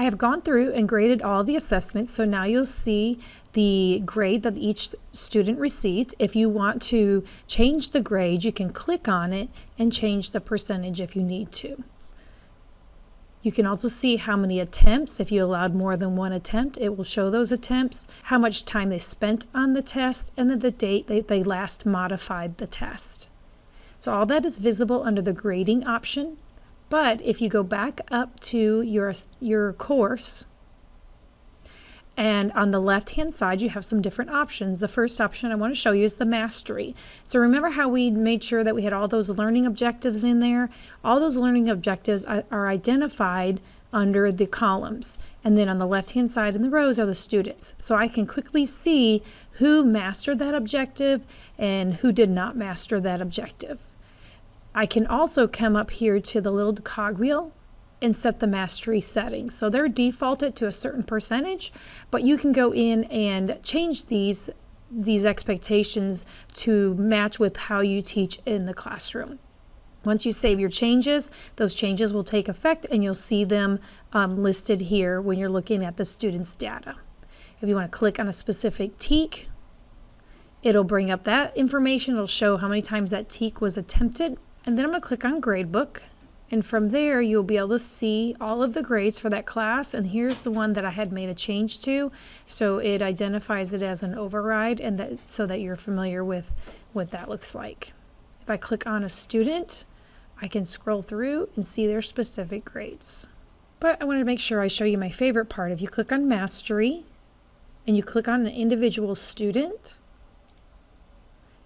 I have gone through and graded all the assessments, so now you'll see the grade that each student received. If you want to change the grade, you can click on it and change the percentage if you need to. You can also see how many attempts. If you allowed more than one attempt, it will show those attempts, how much time they spent on the test, and then the date they last modified the test. So all that is visible under the grading option. But if you go back up to your course, and on the left-hand side, you have some different options. The first option I want to show you is the mastery. So remember how we made sure that we had all those learning objectives in there? All those learning objectives are identified under the columns. And then on the left-hand side in the rows are the students. So I can quickly see who mastered that objective and who did not master that objective. I can also come up here to the little cogwheel and set the mastery settings. So they're defaulted to a certain percentage, but you can go in and change these expectations to match with how you teach in the classroom. Once you save your changes, those changes will take effect and you'll see them listed here when you're looking at the students' data. If you want to click on a specific TEK, it'll bring up that information. It'll show how many times that TEK was attempted. And then I'm going to click on Gradebook. And from there, you'll be able to see all of the grades for that class. And here's the one that I had made a change to. So it identifies it as an override, and so that you're familiar with what that looks like. If I click on a student, I can scroll through and see their specific grades. But I want to make sure I show you my favorite part. If you click on Mastery and you click on an individual student,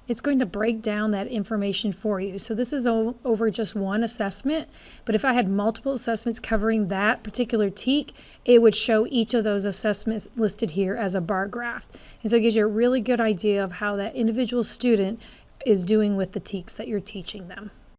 it's going to break down that information for you. So this is over just one assessment, but if I had multiple assessments covering that particular TEK, it would show each of those assessments listed here as a bar graph. And so it gives you a really good idea of how that individual student is doing with the TEKs that you're teaching them.